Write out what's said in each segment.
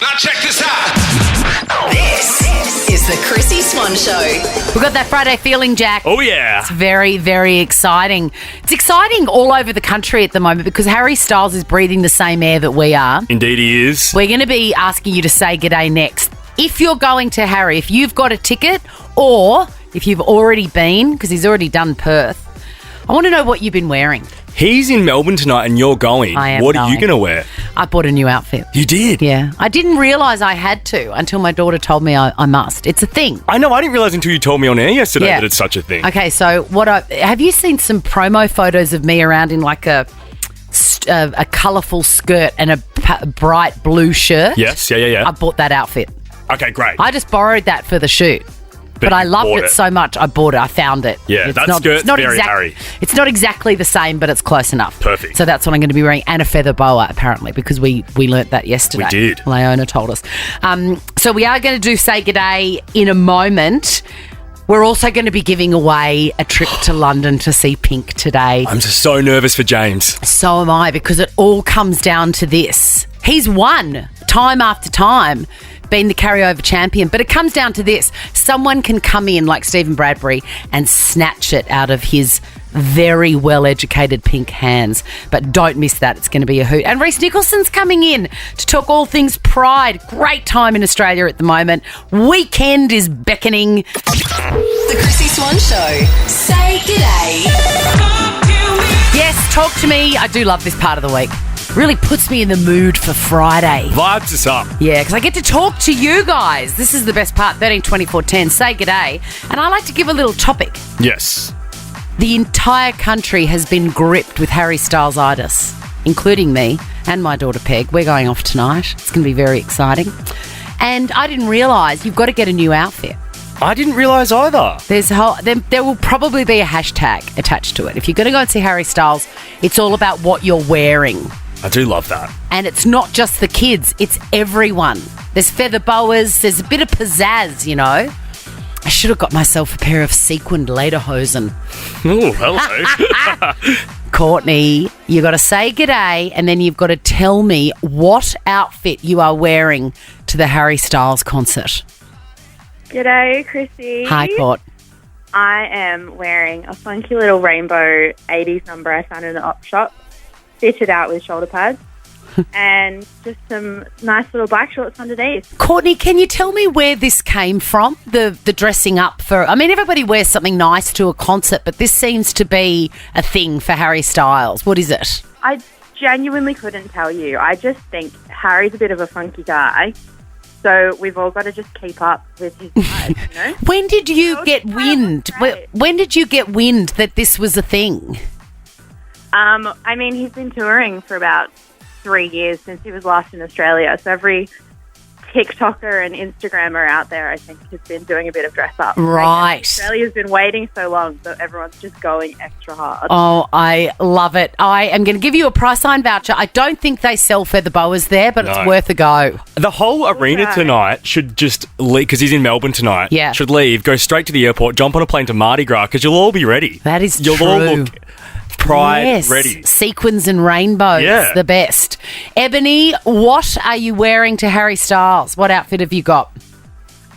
Now check this out. This is the Chrissie Swan Show. We've got that Friday feeling, Jack. Oh, yeah. It's very, very exciting. It's exciting all over the country at the moment because Harry Styles is breathing the same air that we are. Indeed he is. We're going to be asking you to say g'day next. If you're going to Harry, if you've got a ticket or if you've already been, because he's already done Perth, I want to know what you've been wearing. He's in Melbourne tonight and you're going. I am What are you going. going to wear? I bought a new outfit. You did? Yeah. I didn't realise I had to until my daughter told me I must. It's a thing. I know. I didn't realise until you told me on air yesterday Yeah. that it's such a thing. Okay, so have you seen some promo photos of me around in like a colourful skirt and a bright blue shirt? Yes. Yeah. I bought that outfit. Okay, great. I just borrowed that for the shoot. But I you loved bought it so much, I bought it. I found it. Yeah, that skirt's very Harry. It's not exactly the same, but it's close enough. Perfect. So that's what I'm going to be wearing, and a feather boa, apparently, because we learnt that yesterday. We did. Leona told us. So we are going to do Say G'day in a moment. We're also going to be giving away a trip to London to see Pink today. I'm just so nervous for James. So am I, because it all comes down to this. He's won time after time, been the carryover champion, but it comes down to this. Someone can come in like Stephen Bradbury and snatch it out of his very well-educated Pink hands. But don't miss that. It's going to be a hoot. And Rhys Nicholson's coming in to talk all things Pride. Great time in Australia at the moment. Weekend is beckoning. The Chrissie Swan Show. Say g'day. Yes, talk to me. I do love this part of the week. Really puts me in the mood for Friday. Vibes us up. Yeah, because I get to talk to you guys. This is the best part. 13 24 10. Say g'day. And I like to give a little topic. Yes. The entire country has been gripped with Harry Styles-itis, including me and my daughter Peg. We're going off tonight. It's going to be very exciting. And I didn't realise you've got to get a new outfit. I didn't realise either. There will probably be a hashtag attached to it. If you're going to go and see Harry Styles, it's all about what you're wearing. I do love that. And it's not just the kids, it's everyone. There's feather boas, there's a bit of pizzazz, you know. I should have got myself a pair of sequined lederhosen. Oh, hello. Courtney, you got to say g'day and then you've got to tell me what outfit you are wearing to the Harry Styles concert. G'day, Chrissie. Hi, Court. I am wearing a funky little rainbow 80s number I found in the op shop, fitted out with shoulder pads, and just some nice little black shorts underneath. Courtney, can you tell me where this came from, the dressing up for... I mean, everybody wears something nice to a concert, but this seems to be a thing for Harry Styles. What is it? I genuinely couldn't tell you. I just think Harry's a bit of a funky guy, so we've all got to just keep up with his vibes, you know? When did you get wind? When did you get wind that this was a thing? I mean, he's been touring for about 3 years since he was last in Australia. So every TikToker and Instagrammer out there, I think, has been doing a bit of dress up. Right. Australia's been waiting so long, so everyone's just going extra hard. Oh, I love it. I am going to give you a Priceline voucher. I don't think they sell feather boas there, but it's worth a go. The whole arena tonight should just leave, because he's in Melbourne tonight. Yeah. Should leave, go straight to the airport, jump on a plane to Mardi Gras, because you'll all be ready. That is You'll true. all look Pride ready. Sequins and rainbows, Yeah. the best. Ebony, what are you wearing to Harry Styles? What outfit have you got?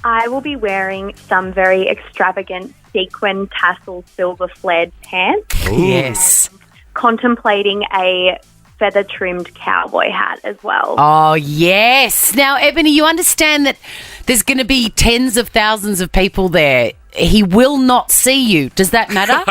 I will be wearing some very extravagant sequin tassel silver flared pants. Ooh. Yes. Contemplating a feather-trimmed cowboy hat as well. Oh, yes. Now, Ebony, you understand that there's going to be tens of thousands of people there. He will not see you. Does that matter?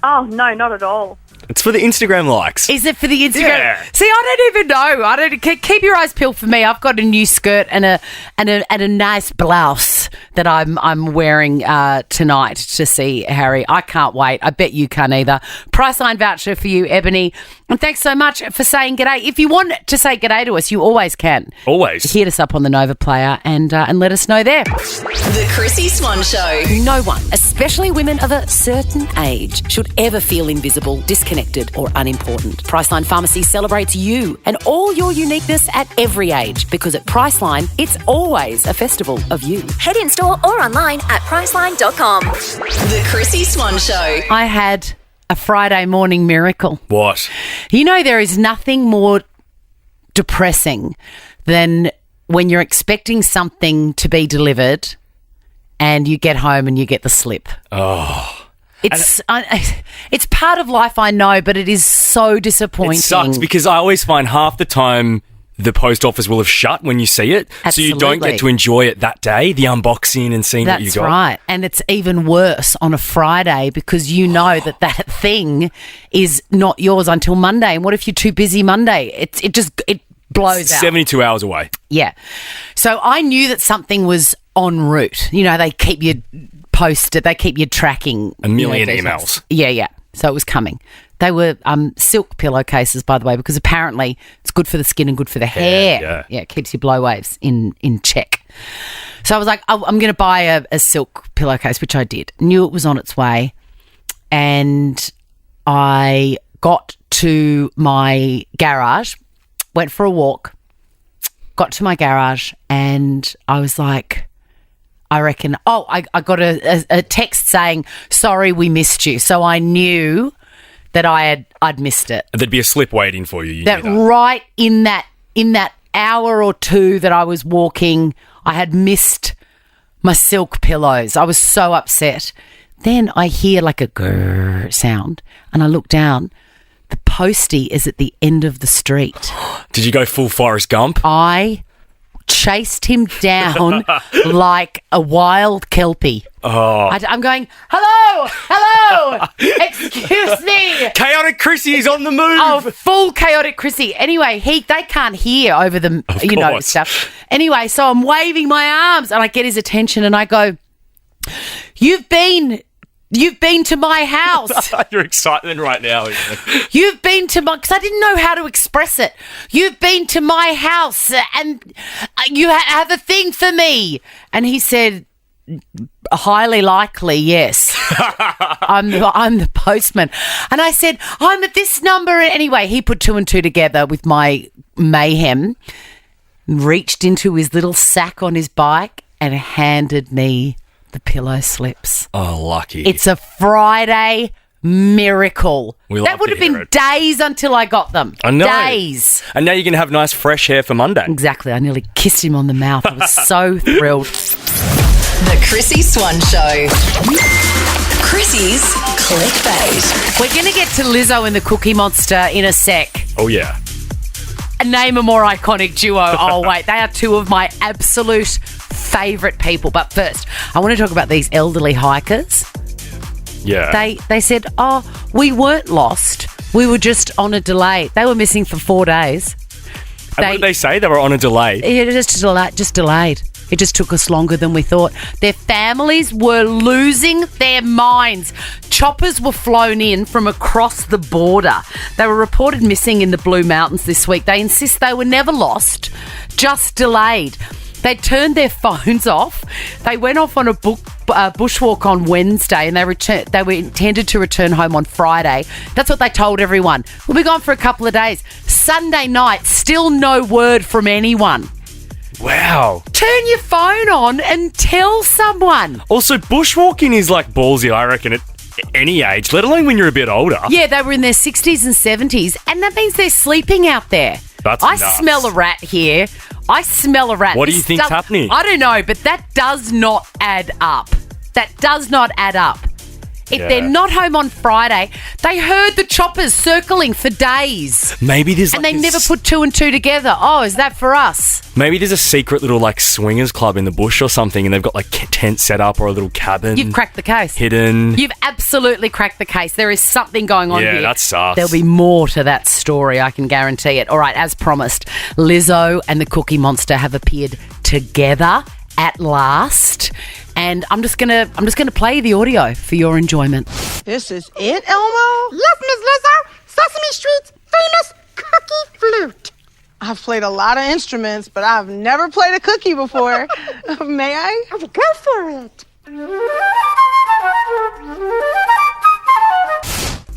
Oh, no, not at all. It's for the Instagram likes. Is it for the Instagram? Yeah. See, I don't even know. Keep your eyes peeled for me. I've got a new skirt and a nice blouse that I'm wearing tonight to see Harry. I can't wait. I bet you can't either. Priceline voucher for you, Ebony. And thanks so much for saying g'day. If you want to say g'day to us, you always can. Always. Hit us up on the Nova Player and let us know there. The Chrissie Swan Show. No one, especially women of a certain age, should ever feel invisible, disconnected or unimportant. Priceline Pharmacy celebrates you and all your uniqueness at every age, because at Priceline, it's always a festival of you. Head in store or online at priceline.com. The Chrissie Swan Show. I had a Friday morning miracle. What? You know, there is nothing more depressing than when you're expecting something to be delivered and you get home and you get the slip. Oh. It's part of life, I know, but it is so disappointing. It sucks because I always find half the time the post office will have shut when you see it. Absolutely. So you don't get to enjoy it that day, the unboxing and seeing what you got. That's right. And it's even worse on a Friday because you know that thing is not yours until Monday. And what if you're too busy Monday? It blows out. 72 hours away. Yeah. So I knew that something was en route. You know, they keep you posted. They keep you tracking. A million details. emails. Yeah. So it was coming. They were silk pillowcases, by the way, because apparently it's good for the skin and good for the hair. Yeah, it keeps your blow waves in check. So I was like, I'm going to buy a silk pillowcase, which I did. Knew it was on its way. And I got to my garage, went for a walk, got to my garage, and I was like, I reckon, I got a text saying, sorry, we missed you. So I knew that I'd missed it. There'd be a slip waiting for you. That right in that hour or two that I was walking, I had missed my silk pillows. I was so upset. Then I hear like a grrr sound and I look down. The postie is at the end of the street. Did you go full Forrest Gump? I chased him down like a wild kelpie. Oh. I'm going, hello, excuse me. Chaotic Chrissie is on the move. Oh, full chaotic Chrissie. Anyway, they can't hear over the, stuff. Anyway, so I'm waving my arms and I get his attention and I go, You've been to my house. Your excitement right now. You've been to my... Because I didn't know how to express it. You've been to my house and you have a thing for me. And he said, highly likely, yes. I'm the postman. And I said, I'm at this number. Anyway, he put two and two together with my mayhem, reached into his little sack on his bike and handed me the pillow slips. Oh, lucky. It's a Friday miracle. That would have been days until I got them. I know. Days. And now you're going to have nice fresh hair for Monday. Exactly. I nearly kissed him on the mouth. I was so thrilled. The Chrissie Swan Show. Chrissie's Clickbait. We're going to get to Lizzo and the Cookie Monster in a sec. Oh, yeah. Name a more iconic duo. Oh, wait. They are two of my absolute favourite people. But first, I want to talk about these elderly hikers. Yeah. They said, we weren't lost. We were just on a delay. They were missing for 4 days. And what did they say? They were on a delay? Yeah, just delayed. It just took us longer than we thought. Their families were losing their minds. Choppers were flown in from across the border. They were reported missing in the Blue Mountains this week. They insist they were never lost, just delayed. They turned their phones off. They went off on a bushwalk on Wednesday and they were intended to return home on Friday. That's what they told everyone. We'll be gone for a couple of days. Sunday night, still no word from anyone. Wow. Turn your phone on and tell someone. Also, bushwalking is like ballsy, I reckon, at any age, let alone when you're a bit older. Yeah, they were in their 60s and 70s, and that means they're sleeping out there. That's I nuts. smell a rat here. I smell a rat. What do you think's happening? I don't know, but that does not add up. That does not add up. If they're not home on Friday, they heard the choppers circling for days. Maybe there's and they never put two and two together. Oh, is that for us? Maybe there's a secret little like swingers club in the bush or something and they've got like tent set up or a little cabin. You've cracked the case. Hidden. You've absolutely cracked the case. There is something going on here. Yeah, that's sus. There'll be more to that story, I can guarantee it. All right, as promised, Lizzo and the Cookie Monster have appeared together at last. And I'm just gonna play the audio for your enjoyment. This is it, Elmo? Yes, Miss Lizzo. Sesame Street's famous cookie flute. I've played a lot of instruments, but I've never played a cookie before. May I? Go for it.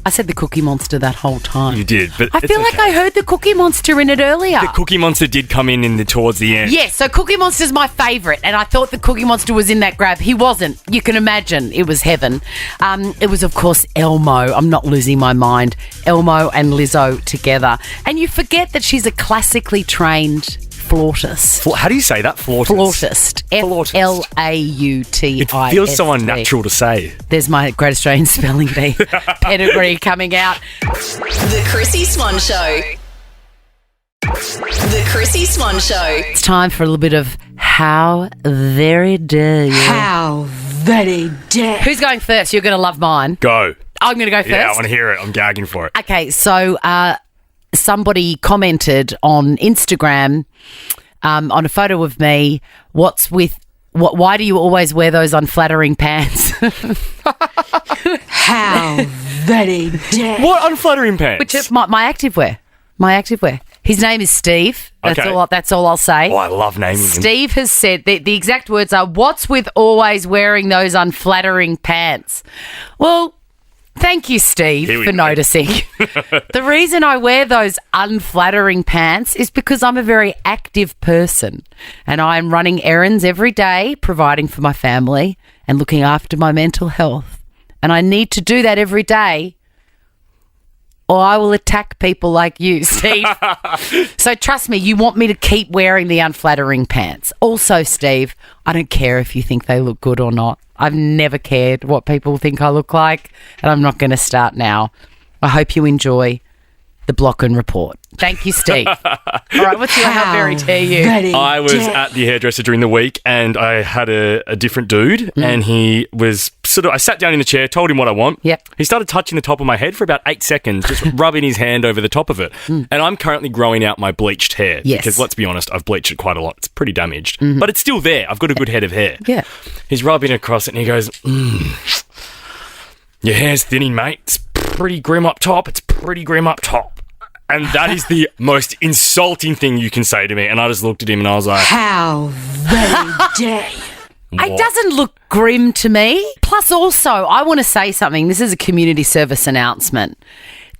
I said the Cookie Monster that whole time. You did, but I feel like I heard the Cookie Monster in it earlier. The Cookie Monster did come in towards the end. Yes, so Cookie Monster's my favourite, and I thought the Cookie Monster was in that grab. He wasn't. You can imagine it was heaven. It was, of course, Elmo. I'm not losing my mind. Elmo and Lizzo together. And you forget that she's a classically trained flautist. How do you say that? Flautist. Flautist. Flautist. It feels so unnatural to say. There's my Great Australian Spelling Bee pedigree coming out. The Chrissie Swan Show. The Chrissie Swan Show. It's time for a little bit of How Very Dare You. How very dare. Who's going first? You're going to love mine. Go. I'm going to go first. Yeah, I want to hear it. I'm gagging for it. Okay, so somebody commented on Instagram on a photo of me, why do you always wear those unflattering pants? How very dare. What unflattering pants? Which is my activewear. My activewear. His name is Steve. That's Okay. That's all I'll say. Oh, I love naming him. Steve has said the exact words are, "What's with always wearing those unflattering pants?" Well, thank you, Steve, Here we for go. noticing. The reason I wear those unflattering pants is because I'm a very active person and I'm running errands every day, providing for my family and looking after my mental health. And I need to do that every day or I will attack people like you, Steve. So trust me, you want me to keep wearing the unflattering pants. Also, Steve, I don't care if you think they look good or not. I've never cared what people think I look like, and I'm not going to start now. I hope you enjoy the Block and Report. Thank you, Steve. All right, what's your How Very Dare You? I was at the hairdresser during the week and I had a different dude and he was I sat down in the chair, told him what I want. Yep. He started touching the top of my head for about 8 seconds, just rubbing his hand over the top of it. And I'm currently growing out my bleached hair. Yes. Because let's be honest, I've bleached it quite a lot. It's pretty damaged. But it's still there. I've got a good head of hair. Yeah. He's rubbing across it and he goes, your hair's thinning, mate. It's pretty grim up top. It's pretty grim up top. And that is the most insulting thing you can say to me. And I just looked at him and I was like, How very dare you. It doesn't look grim to me. Plus, also, I want to say something. This is a community service announcement.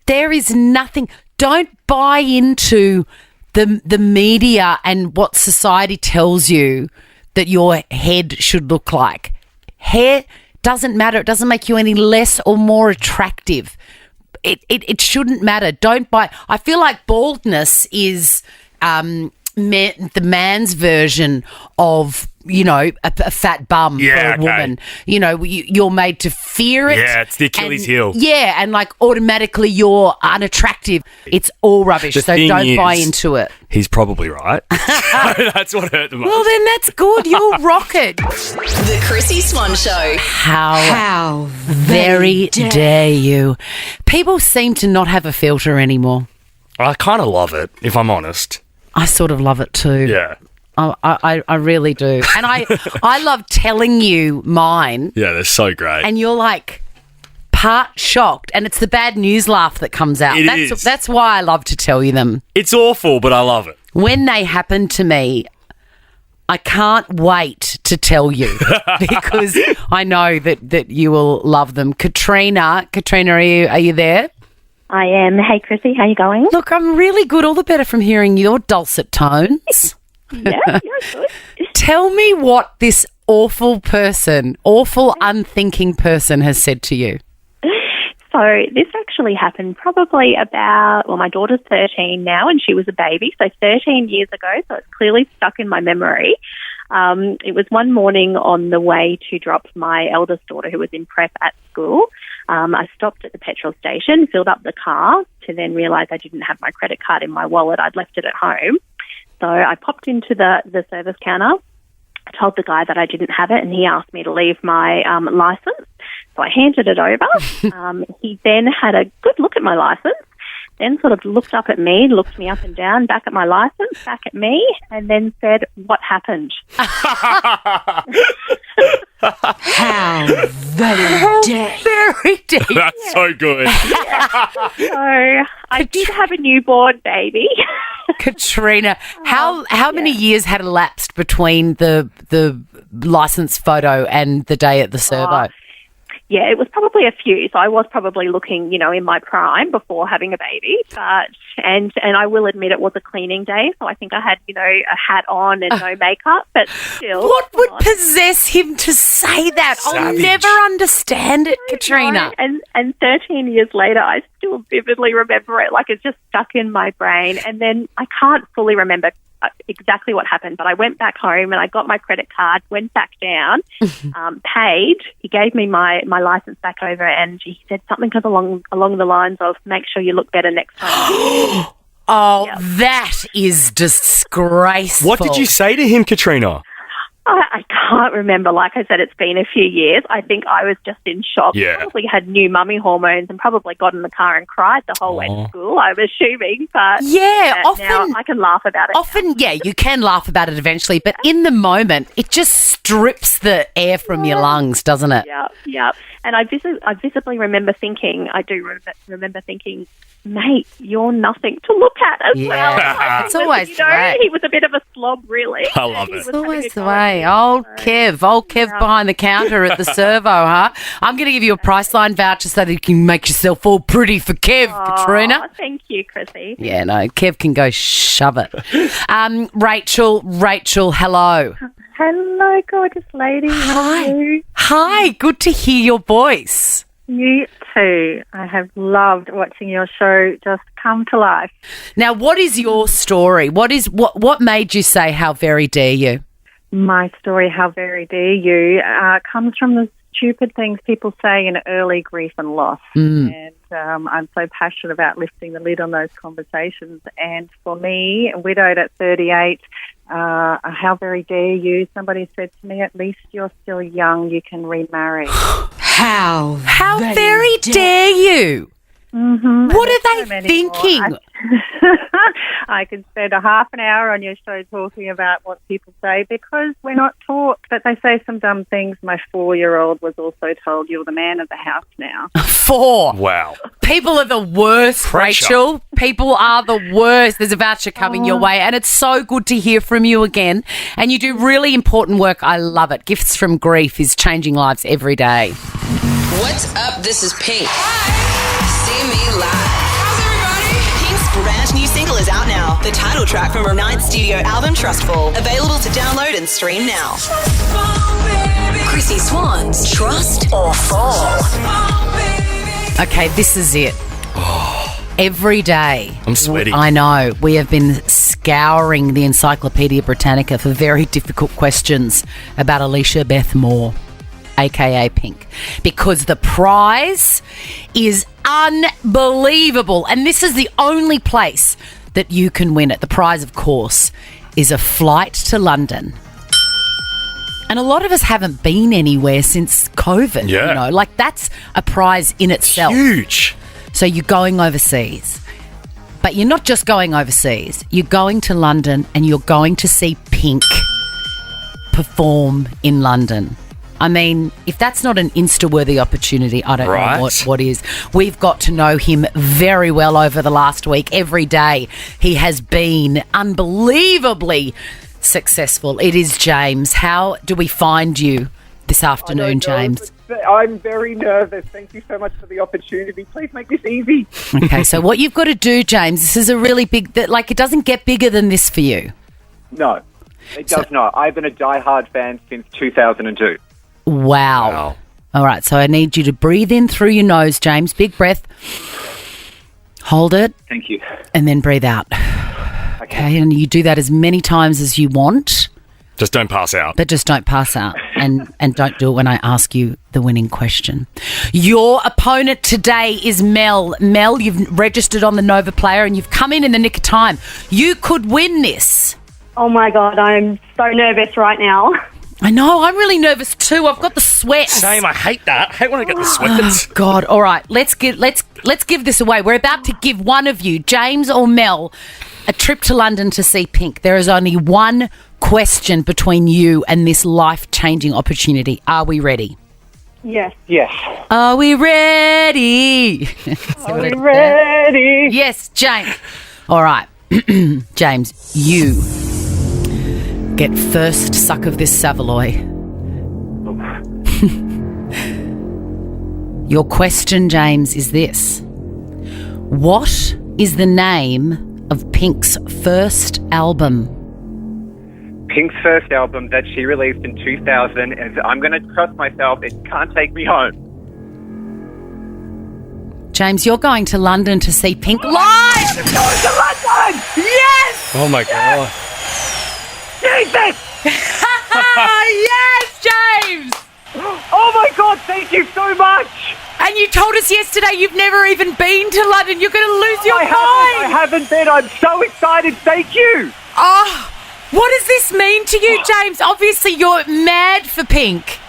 There is nothing. Don't buy into the media and what society tells you that your head should look like. Hair doesn't matter. It doesn't make you any less or more attractive. It shouldn't matter. Don't buy. I feel like baldness is the man's version of, you know, a fat bum for a woman. You know, you're made to fear it. yeah, it's the Achilles heel. Yeah, and like automatically you're unattractive. It's all rubbish. The So thing don't buy is, into it. He's probably right. That's what hurt the most. Well, then that's good. You'll rock it. The Chrissie Swan Show. How very dare you. People seem to not have a filter anymore. I kind of love it, if I'm honest. I sort of love it too. Yeah. I really do. And I love telling you mine. Yeah, they're so great. And you're like part shocked. And it's the bad news laugh that comes out. That's why I love to tell you them. It's awful, but I love it. When they happen to me, I can't wait to tell you because I know that you will love them. Katrina, are you there? I am. Hey, Chrissy, how you going? Look, I'm really good. All the better from hearing your dulcet tones. Yeah, you're good. Tell me what this awful, unthinking person has said to you. So this actually happened probably my daughter's 13 now and she was a baby, so 13 years ago, so it's clearly stuck in my memory. It was one morning on the way to drop my eldest daughter who was in prep at school. I stopped at the petrol station, filled up the car to then realise I didn't have my credit card in my wallet. I'd left it at home. So I popped into the service counter. I told the guy that I didn't have it and he asked me to leave my licence. So I handed it over. He then had a good look at my licence, then sort of looked up at me, looked me up and down, back at my licence, back at me, and then said, "What happened?" How very dare you. Very deep. That's so good. So I did have a newborn baby. Katrina, how many years had elapsed between the licence photo and the day at the servo? Yeah, it was probably a few. So I was probably looking, in my prime before having a baby. But and I will admit it was a cleaning day, so I think I had, a hat on and no makeup. But still, What would possess him to say that? I'll Savage. never understand it, Katrina. And 13 years later, I still vividly remember it. Like it's just stuck in my brain. And then I can't fully remember exactly what happened, but I went back home and I got my credit card, went back down, paid. He gave me my license back over, and he said something along the lines of, make sure you look better next time. Oh, that is disgraceful. What did you say to him, Katrina? I can't remember. Like I said, it's been a few years. I think I was just in shock. Yeah. Probably had new mummy hormones and probably got in the car and cried the whole way to school, I'm assuming. But often now I can laugh about it. Often, you can laugh about it eventually, but in the moment, it just strips the air from your lungs, doesn't it? Yeah. And I visibly remember thinking, remember thinking, mate, you're nothing to look at as well. It's always the way. He was a bit of a slob, really. I love it. It's always the way. Old Kev behind the counter at the servo, huh? I'm going to give you a Priceline voucher so that you can make yourself all pretty for Kev, Katrina. Thank you, Chrissie. Yeah, no, Kev can go shove it. Rachel, hello. Hello, gorgeous lady. Hi, good to hear your voice. You too. I have loved watching your show just come to life. Now, what is your story? What made you say, how very dare you? My story, how very dare you, comes from the stupid things people say in early grief and loss. And I'm so passionate about lifting the lid on those conversations. And for me, widowed at 38, how very dare you? Somebody said to me, at least you're still young, you can remarry. How very dare you? Mm-hmm. What are they thinking? I could spend a half an hour on your show talking about what people say because we're not taught, but they say some dumb things. My 4-year-old was also told, you're the man of the house now. 4. Wow. People are the worst, Pressure. Rachel. People are the worst. There's a voucher coming your way, and it's so good to hear from you again. And you do really important work. I love it. Gifts from Grief is changing lives every day. What's up? This is Pink. See me live. How's everybody? Pink's brand new single is out now. The title track from her 9th studio album, Trustful. Available to download and stream now. Chrissie Swan's Trust or Fall. Okay, this is it. Every day. I'm sweaty. I know. We have been scouring the Encyclopedia Britannica for very difficult questions about Alicia Beth Moore, a.k.a. Pink, because the prize is unbelievable. And this is the only place that you can win it. The prize, of course, is a flight to London. And a lot of us haven't been anywhere since COVID. Yeah. You know, like that's a prize in itself. Huge. So you're going overseas. But you're not just going overseas. You're going to London and you're going to see Pink perform in London. I mean, if that's not an Insta-worthy opportunity, I don't know what is. We've got to know him very well over the last week. Every day he has been unbelievably successful. It is James. How do we find you this afternoon, James? I'm very nervous. Thank you so much for the opportunity. Please make this easy. Okay, so what you've got to do, James, this is a really big... it doesn't get bigger than this for you. No, it does not. I've been a diehard fan since 2002. Wow. All right, so I need you to breathe in through your nose, James. Big breath. Hold it. Thank you. And then breathe out. Okay, and you do that as many times as you want. Just don't pass out. But just don't pass out. And don't do it when I ask you the winning question. Your opponent today is Mel. Mel, you've registered on the Nova Player and you've come in the nick of time. You could win this. Oh, my God, I'm so nervous right now. I know, I'm really nervous too. I've got the sweats. Same, I hate that. I hate when I get the sweats. Oh, God. All right, let's give this away. We're about to give one of you, James or Mel, a trip to London to see Pink. There is only one question between you and this life-changing opportunity. Are we ready? Yes. Yes. Are we ready? Are we ready? Yes, James. All right. James, you get first suck of this Savoy. Your question, James, is this. What is the name of Pink's first album? Pink's first album that she released in 2000, and I'm going to trust myself. It Can't Take Me Home. James, you're going to London to see Pink live! I'm going to London! Yes! Oh, my God. Jesus! Yes, James! Oh my God, thank you so much! And you told us yesterday you've never even been to London. You're going to lose your mind. I haven't been. I'm so excited. Thank you. Oh, what does this mean to you, James? Obviously, you're mad for Pink.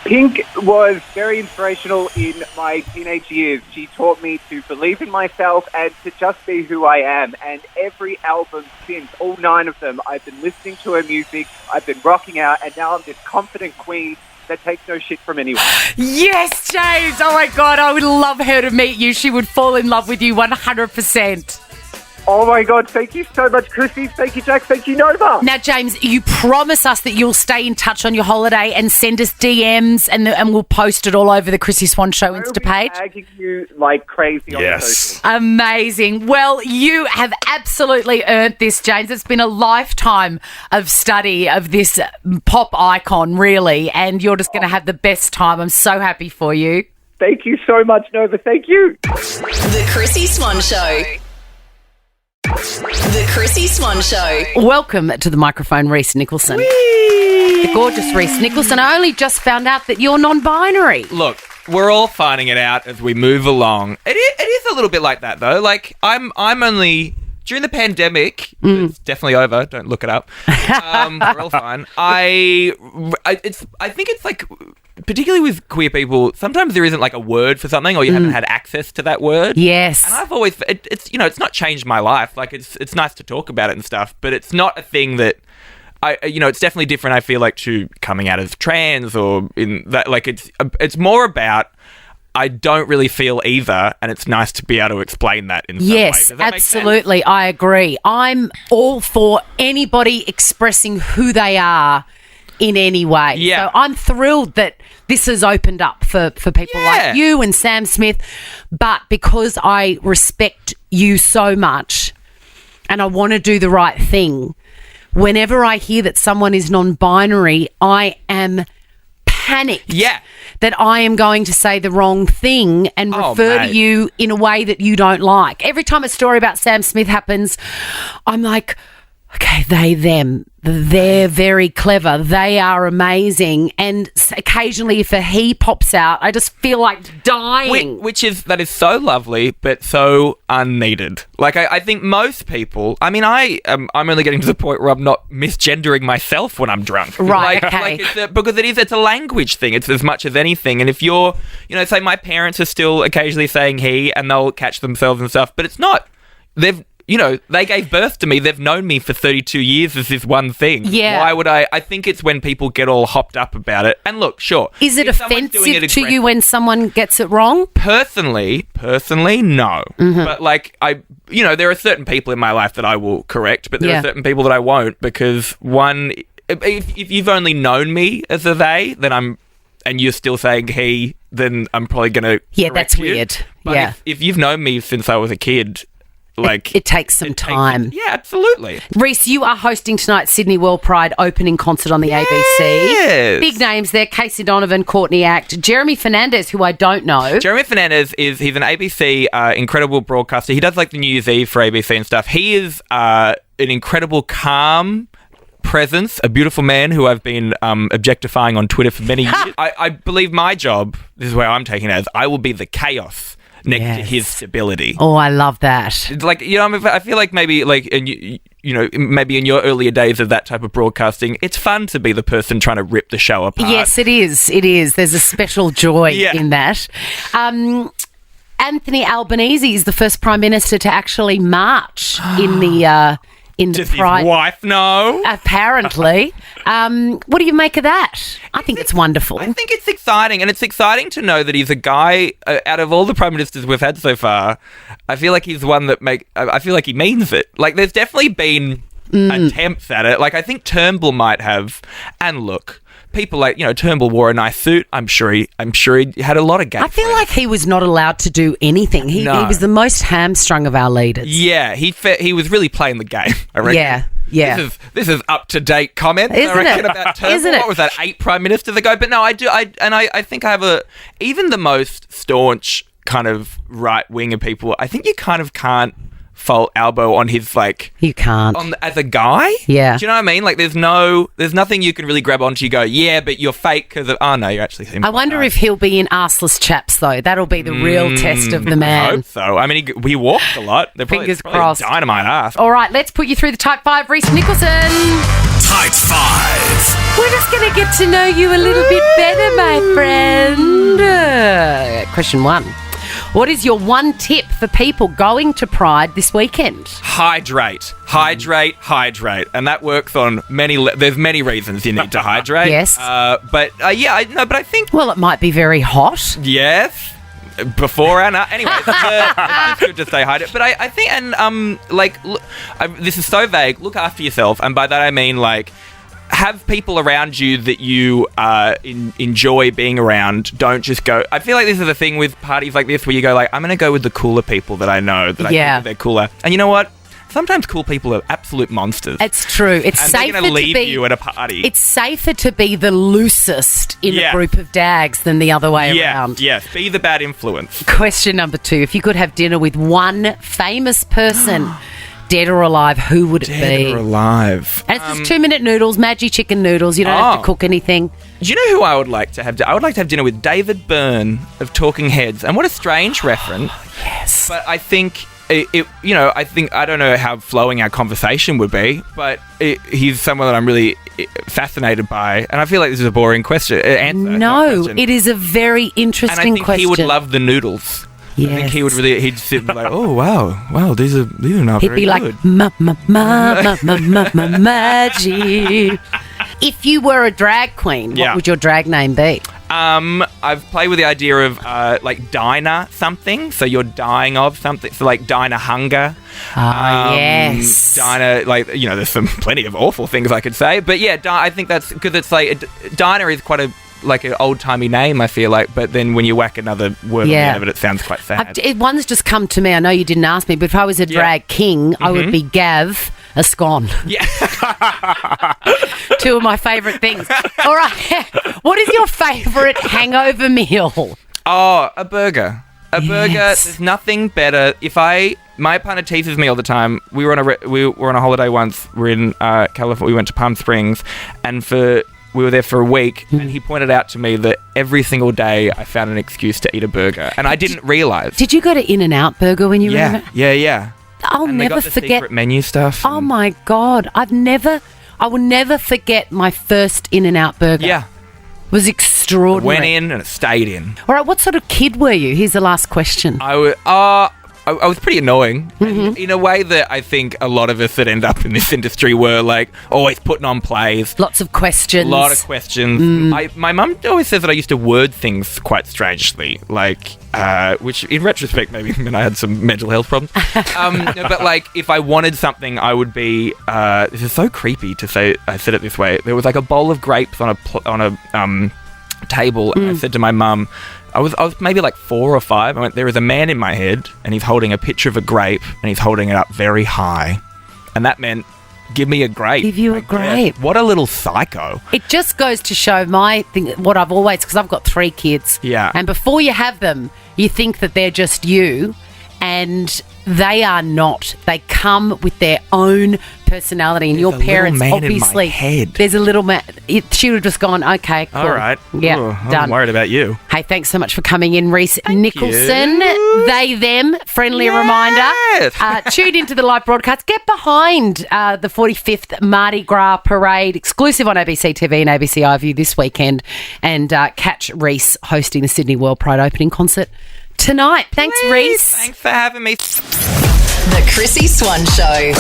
Pink was very inspirational in my teenage years. She taught me to believe in myself and to just be who I am. And every album since, all 9 of them, I've been listening to her music, I've been rocking out, and now I'm this confident queen that takes no shit from anyone. Yes, James. Oh, my God. I would love her to meet you. She would fall in love with you 100%. Oh, my God. Thank you so much, Chrissie. Thank you, Jack. Thank you, Nova. Now, James, you promise us that you'll stay in touch on your holiday and send us DMs and we'll post it all over the Chrissie Swan Show Insta page. I'll be tagging you like crazy on the socials. Amazing. Well, you have absolutely earned this, James. It's been a lifetime of study of this pop icon, really, and you're just going to have the best time. I'm so happy for you. Thank you so much, Nova. Thank you. The Chrissie Swan Show. The Chrissie Swan Show. Welcome to the microphone, Rhys Nicholson. The gorgeous Rhys Nicholson. I only just found out that you're non-binary. Look, we're all finding it out as we move along. It is a little bit like that, though. Like, I'm only... During the pandemic, it's definitely over. Don't look it up. We're all fine. I think it's like, particularly with queer people, sometimes there isn't like a word for something, or you haven't had access to that word. Yes. And I've always, it's it's not changed my life. Like it's nice to talk about it and stuff, but it's not a thing that it's definitely different. I feel like to coming out as trans or in that, like it's more about. I don't really feel either, and it's nice to be able to explain that in some way. Yes, absolutely. I agree. I'm all for anybody expressing who they are in any way. Yeah. So I'm thrilled that this has opened up for people like you and Sam Smith. But because I respect you so much and I want to do the right thing, whenever I hear that someone is non-binary, I am panicked that I am going to say the wrong thing and refer to you in a way that you don't like. Every time a story about Sam Smith happens, I'm like, okay, they, them. They're very clever. They are amazing. And occasionally if a he pops out, I just feel like dying. That is so lovely, but so unneeded. Like, I think most people, I mean, I'm only getting to the point where I'm not misgendering myself when I'm drunk. Right, okay. Because it's a language thing. It's as much as anything. And if you're, say my parents are still occasionally saying he and they'll catch themselves and stuff, but it's not. They gave birth to me. They've known me for 32 years as this one thing. Yeah. Why would I think it's when people get all hopped up about it. And look, sure. Is it offensive to you when someone gets it wrong? Personally, no. Mm-hmm. But there are certain people in my life that I will correct, but there are certain people that I won't because if you've only known me as a they, then and you're still saying he, then I'm probably going to correct that's you. weird. But if you've known me since I was a kid... It takes some time. Yeah, absolutely. Rhys, you are hosting tonight's Sydney World Pride opening concert on the ABC. Big names there, Casey Donovan, Courtney Act, Jeremy Fernandez, who I don't know. Jeremy Fernandez he's an ABC incredible broadcaster. He does like the New Year's Eve for ABC and stuff. He is an incredible, calm presence, a beautiful man who I've been objectifying on Twitter for many years. I believe my job, this is where I'm taking it as, I will be the chaos next to his stability. Oh, I love that. It's like, I feel like maybe maybe in your earlier days of that type of broadcasting, it's fun to be the person trying to rip the show apart. Yes, it is. It is. There's a special joy in that. Anthony Albanese is the first Prime Minister to actually march in the Does his wife know? Apparently. What do you make of that? I think it's wonderful. I think it's exciting, and it's exciting to know that he's a guy, out of all the Prime Ministers we've had so far, I feel like he's one that I feel like he means it. Like, there's definitely been attempts at it. Like, I think Turnbull might have, and look... People like, Turnbull wore a nice suit. I'm sure he had a lot of gaps. I feel like he was not allowed to do anything. He was the most hamstrung of our leaders. Yeah, he was really playing the game, I reckon. Yeah. This is up-to-date comments, Isn't I reckon, it? about Turnbull. Isn't it? What was that, 8 Prime Ministers ago? But no, I do. I think I have even the most staunch kind of right-wing of people, I think you kind of can't fault elbow on his like. You can't. As a guy. Yeah. Do you know what I mean? Like, there's nothing you can really grab onto. You go, yeah, but you're fake because of. Oh no, you actually seem. I wonder if he'll be in arseless chaps though. That'll be the real test of the man. I hope so. I mean, he walked a lot. They're Fingers probably crossed. Dynamite ass. All right, let's put you through the Type 5. Rhys Nicholson. Type 5. We're just going to get to know you a little bit better, my friend. Question 1. What is your one tip for people going to Pride this weekend? Hydrate. And that works on there's many reasons you need to hydrate. Yes. But I think... Well, it might be very hot. Yes. Before and anyway, it's good to stay hydrated. But I think, this is so vague. Look after yourself, and by that I mean like have people around you that you enjoy being around. Don't just go. I feel like this is a thing with parties like this where you go like, I'm going to go with the cooler people that I know that I think they're cooler. And you know what? Sometimes cool people are absolute monsters. It's true. It's and safer they're going to leave be, you at a party. It's safer to be the loosest in a group of dags than the other way around. Yes, be the bad influence. Question number 2. If you could have dinner with one famous person, dead or alive, who would it be? Dead or alive. And it's just 2-minute noodles, Maggi chicken noodles. You don't have to cook anything. Do you know who I would like to have? I would like to have dinner with David Byrne of Talking Heads. And what a strange reference. Yes. But I think... I don't know how flowing our conversation would be, but he's someone that I'm really fascinated by, and I feel like this is a boring question. No, it is a very interesting question. And I think he would love the noodles. Yes. I think he'd sit and be like, oh wow, these are not He'd very be good. like, Maggi. If you were a drag queen, what would your drag name be? I've played with the idea of like diner something. So you're dying of something. So like diner hunger. Yes. Diner, like, there's plenty of awful things I could say. But yeah, I think that's because it's like diner is quite an old-timey name, I feel like. But then when you whack another word on the end of it sounds quite sad. One's just come to me. I know you didn't ask me, but if I was a drag king, I would be Gav a scone. Yeah. 2 of my favourite things. All right. What is your favourite hangover meal? Oh, a burger. A burger. There's nothing better. My partner teases me all the time. We were on a holiday once. We're in California. We went to Palm Springs, and we were there for a week, and he pointed out to me that every single day I found an excuse to eat a burger, and I didn't realise. Did you go to In-N-Out Burger when you were in it? Yeah. I'll and never they got the forget secret menu stuff. Oh my God. I will never forget my first In-N-Out Burger. Yeah. It was extraordinary. Went in and it stayed in. All right, what sort of kid were you? Here's the last question. I was pretty annoying in a way that I think a lot of us that end up in this industry were like always putting on plays. Lots of questions. A lot of questions. My mum always says that I used to word things quite strangely, like, which in retrospect maybe meant I had some mental health problems. But like if I wanted something, I would be, this is so creepy to say, I said it this way. There was like a bowl of grapes on a table, and I said to my mum, I was maybe like 4 or 5. I went, there is a man in my head, and he's holding a picture of a grape, and he's holding it up very high. And that meant, give me a grape. Give you a grape. What a little psycho. It just goes to show my thing, what I've always, because I've got 3 kids. Yeah. And before you have them, you think that they're just you, and they are not. They come with their own personality, and your parents obviously. In my head. There's a little man. She would have just gone, okay, cool. All right. Yeah, Ooh, done. I'm worried about you. Hey, thanks so much for coming in, Rhys Nicholson. They, them, friendly reminder. Tune into the live broadcast. Get behind the 45th Mardi Gras Parade, exclusive on ABC TV and ABC iView this weekend, and catch Rhys hosting the Sydney World Pride opening concert tonight. Thanks, Rhys. Thanks for having me. The Chrissie Swan Show.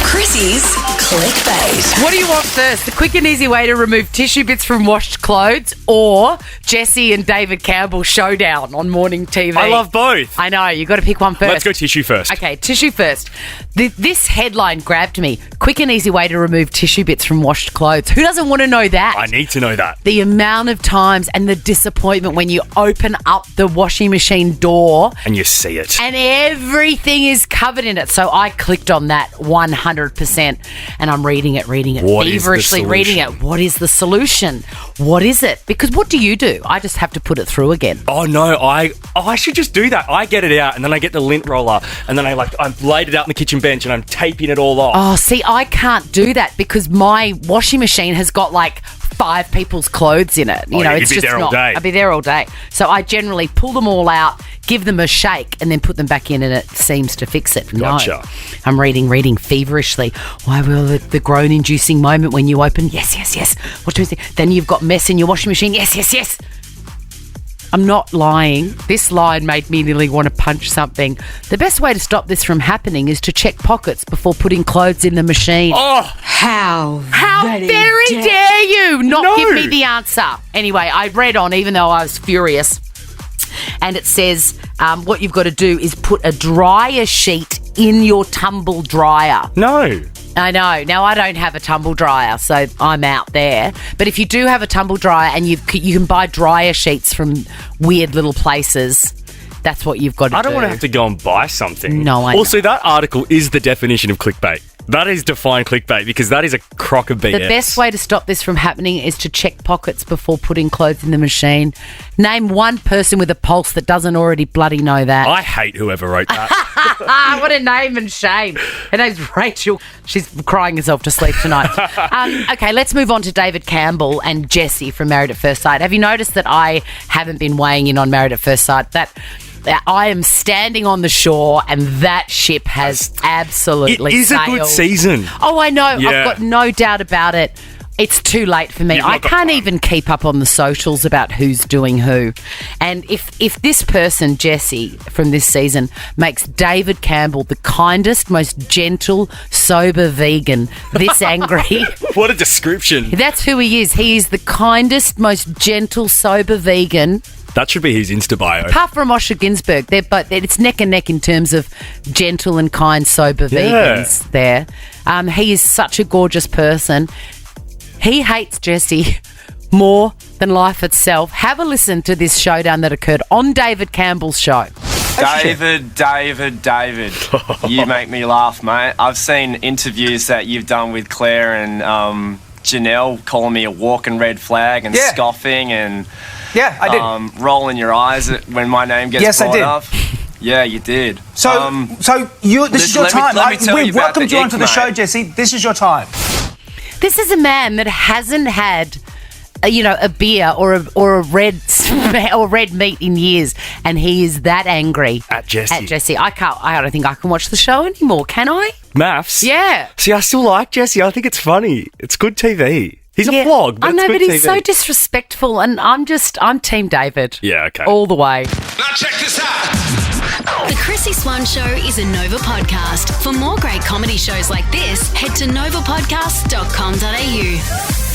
Chrissie's Clickbait. What do you want first? The quick and easy way to remove tissue bits from washed clothes, or Jessie and David Campbell showdown on morning TV? I love both. I know. You've got to pick one first. Let's go tissue first. Okay, tissue first. This headline grabbed me. Quick and easy way to remove tissue bits from washed clothes. Who doesn't want to know that? I need to know that. The amount of times and the disappointment when you open up the washing machine door and you see it. And everything is covered in it. So I clicked on that 100%. 100%. And I'm reading it, What is the feverishly reading solution? it. What is the solution? What is it? Because what do you do? I just have to put it through again. Oh no, I should just do that. I get it out and then I get the lint roller and then I've laid it out on the kitchen bench and I'm taping it all off. Oh, see, I can't do that because my washing machine has got 5 people's clothes in it. You'd It's be just there all not. day. I'd be there all day. So I generally pull them all out, give them a shake, and then put them back in, and it seems to fix it. Gotcha. No, I'm reading feverishly. Why will the groan-inducing moment when you open? Yes. What do you think? Then you've got mess in your washing machine. Yes. I'm not lying. This line made me nearly want to punch something. The best way to stop this from happening is to check pockets before putting clothes in the machine. Oh, How very dare you not give me the answer? Anyway, I read on even though I was furious. And it says what you've got to do is put a dryer sheet in your tumble dryer. no. I know. Now, I don't have a tumble dryer, so I'm out there. But if you do have a tumble dryer and you can buy dryer sheets from weird little places, that's what you've got to do. I don't want to have to go and buy something. No, I Also, that article is the definition of clickbait. That is defined clickbait because that is a crock of BS. The best way to stop this from happening is to check pockets before putting clothes in the machine. Name one person with a pulse that doesn't already bloody know that. I hate whoever wrote that. What a name and shame. Her name's Rachel. She's crying herself to sleep tonight. Okay, let's move on to David Campbell and Jessie from Married at First Sight. Have you noticed that I haven't been weighing in on Married at First Sight? That I am standing on the shore and that ship has absolutely It is sailed. a good season. Oh, I know. Yeah. I've got no doubt about it. It's too late for me. You've not I got can't time. even keep up on the socials about who's doing who. And if this person, Jessie, from this season, makes David Campbell the kindest, most gentle, sober vegan, this angry... What a description. That's who he is. He is the kindest, most gentle, sober vegan... That should be his Insta bio. Apart from Osher Ginsberg, it's neck and neck in terms of gentle and kind, sober vegans there. He is such a gorgeous person. He hates Jessie more than life itself. Have a listen to this showdown that occurred on David Campbell's show. David, you make me laugh, mate. I've seen interviews that you've done with Claire and Janelle calling me a walking red flag and scoffing and... Yeah, I did. Rolling your eyes when my name gets brought up. Yeah, you did. So, this is your time. We've welcomed you onto the show, Jessie. This is your time. This is a man that hasn't had, a beer or a red or red meat in years, and he is that angry at Jessie. I don't think I can watch the show anymore. Can I? Maths. Yeah. See, I still like Jessie. I think it's funny. It's good TV. He's a vlog, but I know, it's good but he's TV. so disrespectful, and I'm Team David. Yeah, okay. All the way. Now check this out. The Chrissie Swan Show is a Nova podcast. For more great comedy shows like this, head to novapodcast.com.au.